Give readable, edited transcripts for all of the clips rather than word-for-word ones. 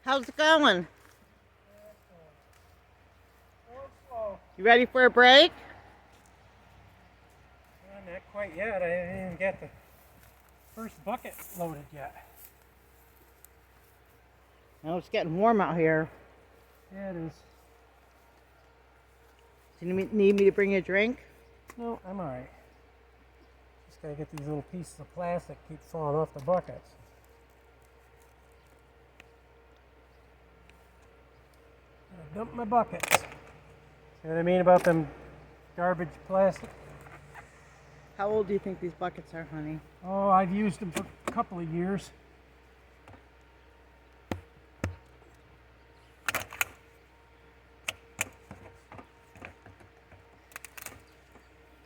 How's it going? Slow. You ready for a break? Not quite yet. I didn't even get the first bucket loaded yet. Oh, it's getting warm out here. Yeah, it is. Do you need me to bring you a drink? No, I'm alright. Just gotta get these little pieces of plastic keep falling off the buckets. Gotta dump my buckets. See what I mean about them garbage plastic? How old do you think these buckets are, honey? Oh, I've used them for a couple of years.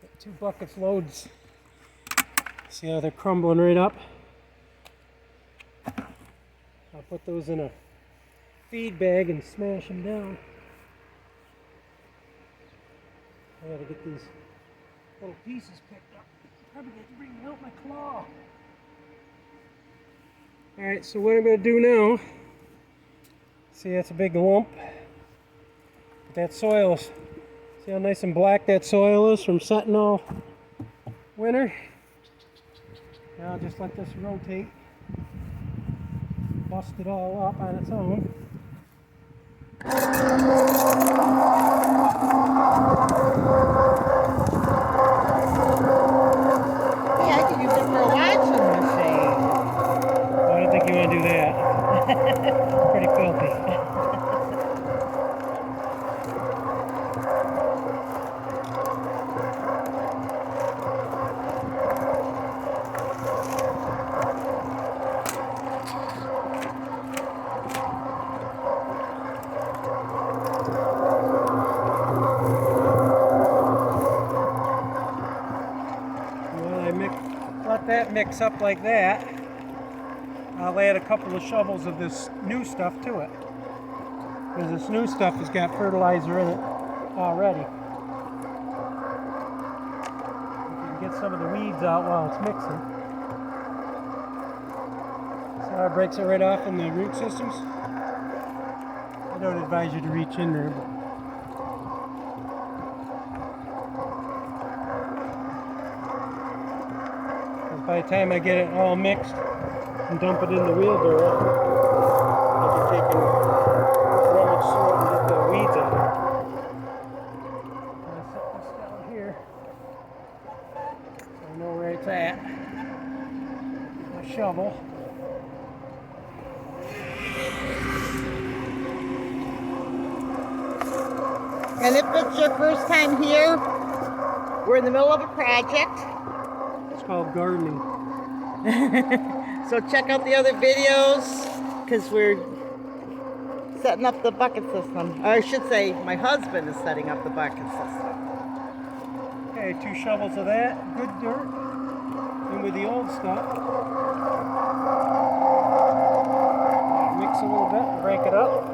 Got 2 buckets loads. See how they're crumbling right up? I'll put those in a feed bag and smash them down. I gotta get these little pieces picked up. Probably got to bring out my claw. Alright, so what I'm gonna do now, see that's a big lump. That soil is, see how nice and black that soil is from setting all winter? Now I'll just let this rotate, bust it all up on its own. Hey, I could use it for a washing machine. Well, I don't think you want to do that. Pretty filthy. Let that mix up like that. I'll add a couple of shovels of this new stuff to it. Because this new stuff has got fertilizer in it already. You can get some of the weeds out while it's mixing. See how it breaks it right off in the root systems? I don't advise you to reach in there, but by the time I get it all mixed and dump it in the wheelbarrow, I can take and rummage through it and get the weeds out. I'm going to set this down here so I know where it's at. Get my shovel. And if it's your first time here, we're in the middle of a project. It's called gardening. So check out the other videos, because we're setting up the bucket system. Or I should say, my husband is setting up the bucket system. Okay, 2 shovels of that, good dirt, in with the old stuff. Mix a little bit, break it up.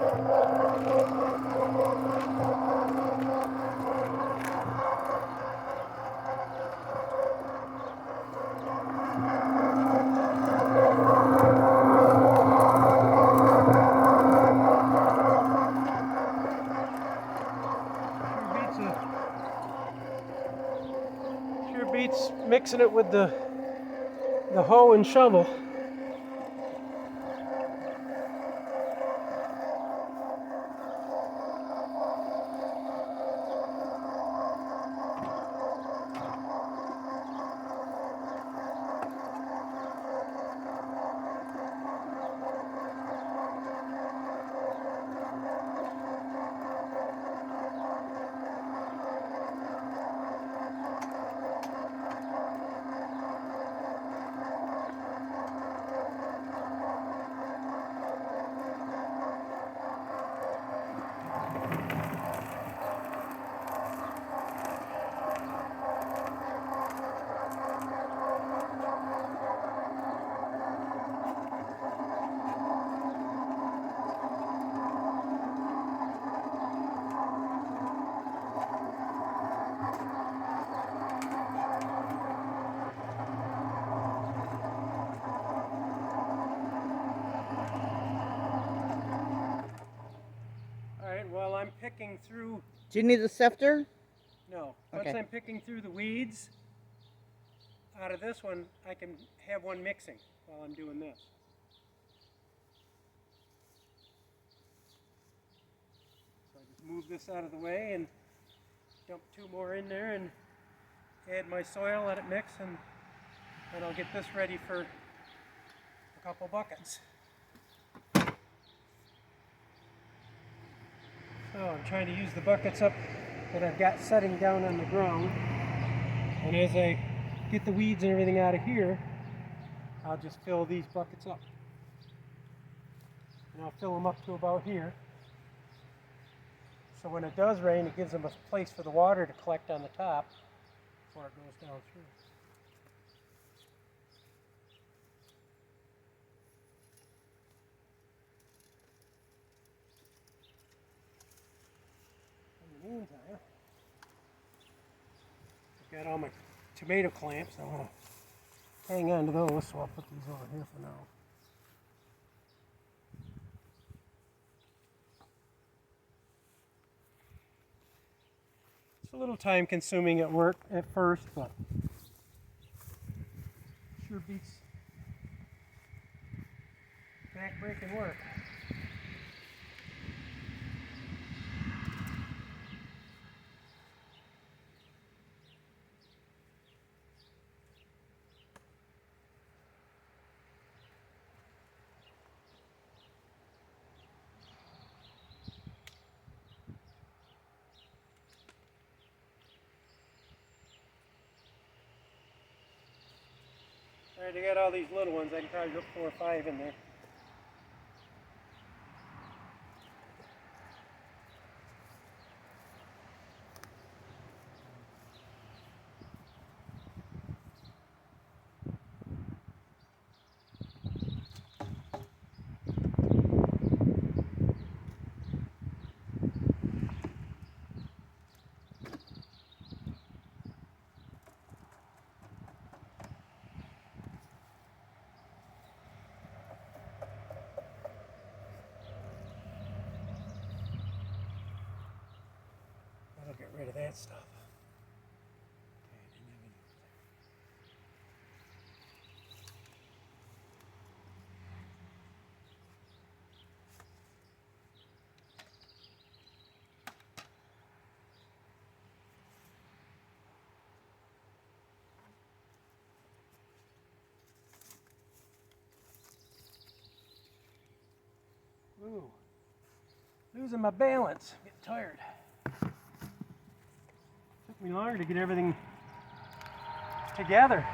Sure beats mixing it with the hoe and shovel. picking through, Do you need a sifter? no, Okay. once I'm picking through the weeds, out of this one, I can have one mixing while I'm doing this. So I just move this out of the way and dump 2 more in there and add my soil, let it mix, and then I'll get this ready for a couple buckets. So I'm trying to use the buckets up that I've got setting down on the ground. And as I get the weeds and everything out of here, I'll just fill these buckets up. And I'll fill them up to about here. So when it does rain, it gives them a place for the water to collect on the top before it goes down through. In the meantime, I've got all my tomato clamps. I want to hang on to those, so I'll put these over here for now. It's a little time consuming at work at first, but sure beats back-breaking work. Alright, I got all these little ones. I can probably put 4 or 5 in there. I'll get rid of that stuff. Okay, I didn't have any. Ooh, losing my balance. I'm getting tired. Took me longer to get everything together.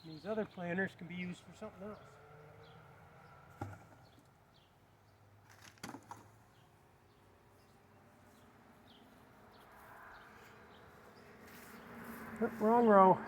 These other planters can be used for something else. Oop, wrong row.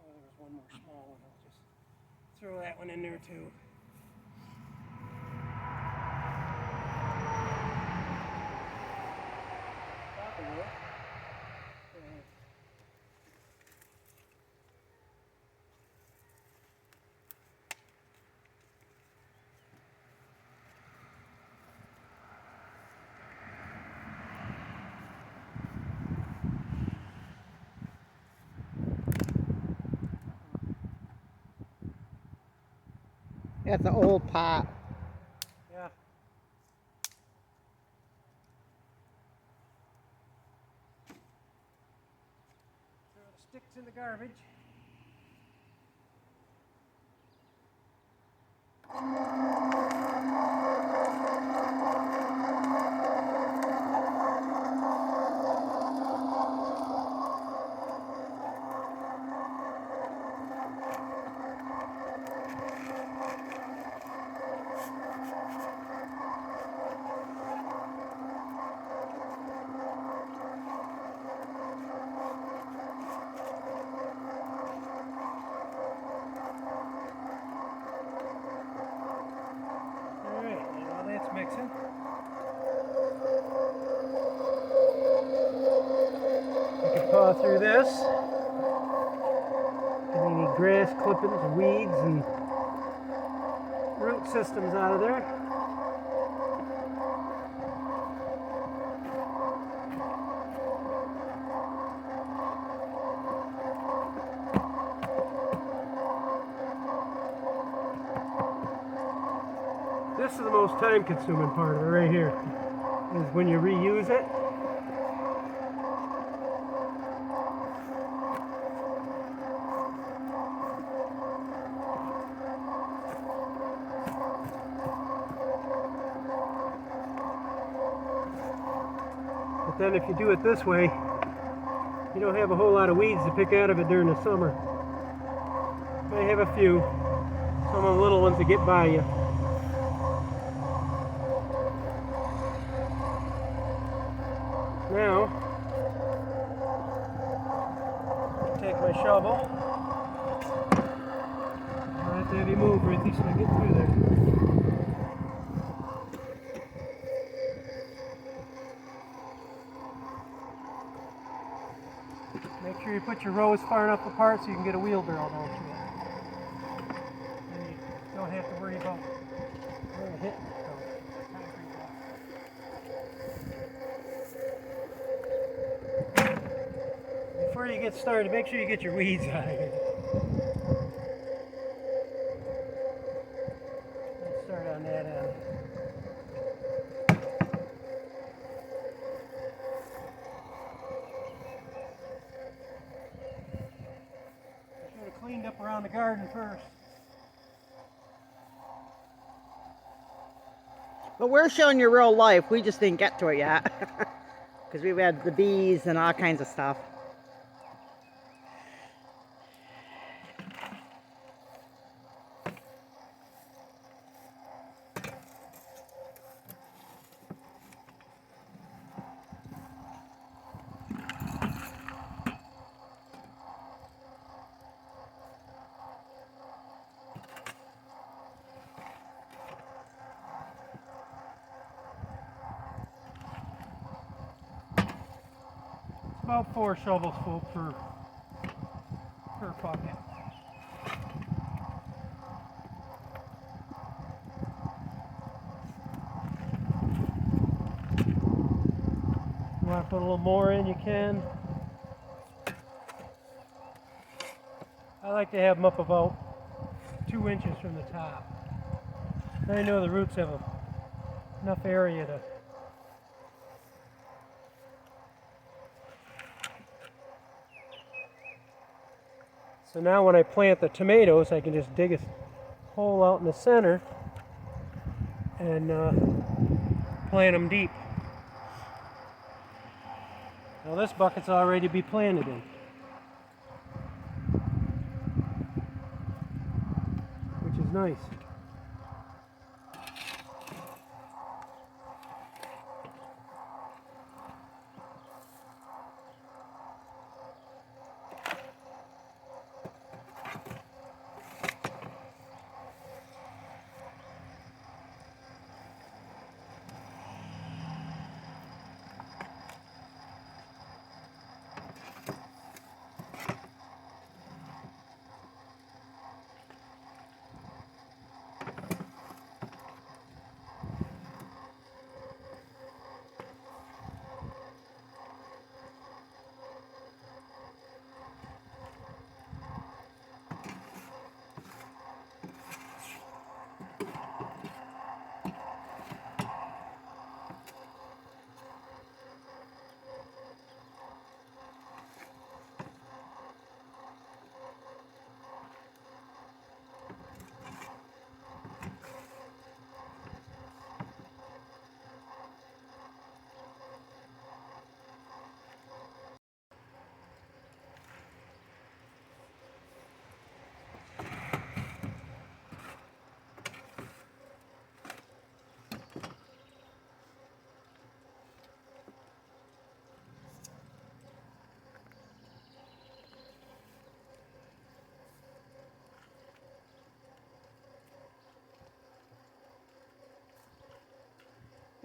Oh, there was one more small one. I'll just throw that one in there too. Probably. That's an old pot. Yeah. Throw the sticks in the garbage. That's mixing. You can paw through this. Get any grass clippings, weeds, and root systems out of there. This is the most time-consuming part of it right here, is when you reuse it. But then if you do it this way, you don't have a whole lot of weeds to pick out of it during the summer. May have a few, some of the little ones that get by you. Now, take my shovel. I have to have you move, Ruthie, so I get through there. Make sure you put your rows far enough apart so you can get a wheelbarrow down to it. And you don't have to worry about where to hit the concrete block. Before you get started, make sure you get your weeds out of here. Let's start on that end. I should have cleaned up around the garden first. But we're showing you real life. We just didn't get to it yet. Because we've had the bees and all kinds of stuff. About 4 shovels full per bucket. You want to put a little more in, you can. I like to have them up about 2 inches from the top. Then I know the roots have enough area to. So now when I plant the tomatoes, I can just dig a hole out in the center and plant them deep. Now this bucket's all ready to be planted in, which is nice.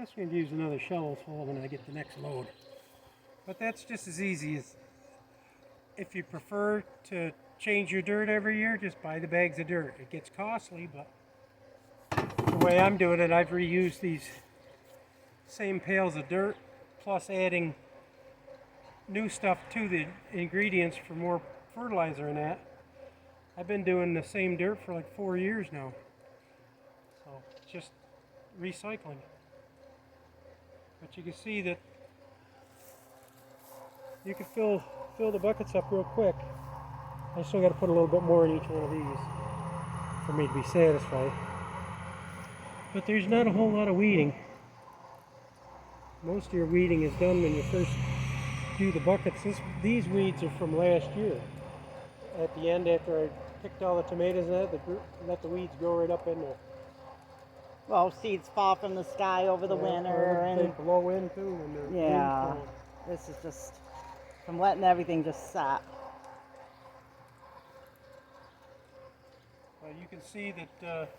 guess we're going to use another shovel full when I get the next load. But that's just as easy as, if you prefer to change your dirt every year, just buy the bags of dirt. It gets costly, but the way I'm doing it, I've reused these same pails of dirt, plus adding new stuff to the ingredients for more fertilizer and that. I've been doing the same dirt for like 4 years now. So it's just recycling. But you can see that you can fill the buckets up real quick. I still got to put a little bit more in each one of these for me to be satisfied. But there's not a whole lot of weeding. Most of your weeding is done when you first do the buckets. These weeds are from last year. At the end, after I picked all the tomatoes and that, let the weeds grow right up in there. Well, seeds fall from the sky over the winter, They and blow in too when they're yeah, cold. this is just from letting everything just set. Well, you can see that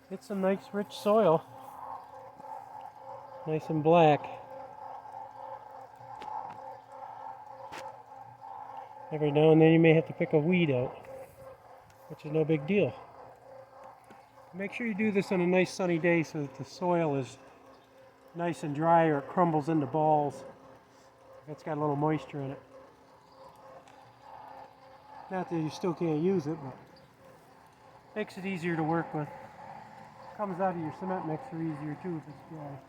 it's a nice rich soil, nice and black. Every now and then you may have to pick a weed out, which is no big deal. Make sure you do this on a nice sunny day so that the soil is nice and dry, or it crumbles into balls if it's got a little moisture in it. Not that you still can't use it, but makes it easier to work with. Comes out of your cement mixer easier too if it's dry.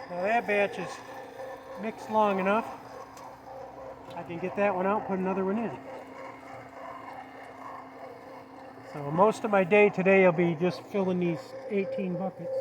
Now that batch is mixed long enough. I can get that one out, put another one in. So most of my day today will be just filling these 18 buckets.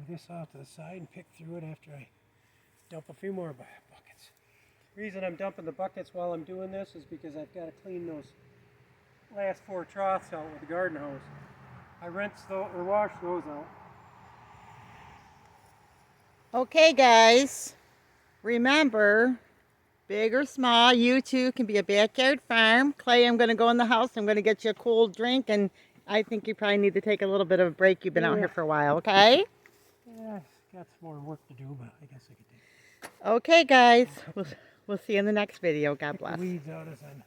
This off to the side and pick through it after I dump a few more buckets. The reason I'm dumping the buckets while I'm doing this is because I've got to clean those last 4 troughs out with the garden hose. I wash those out. Okay, guys, remember, big or small, you too can be a backyard farm. Clay, I'm going to go in the house. I'm going to get you a cold drink, and I think you probably need to take a little bit of a break. You've been out here for a while, okay? Yeah, got some more work to do, but I guess I could do it. Okay, guys, we'll see you in the next video. God bless. The weeds out as I'm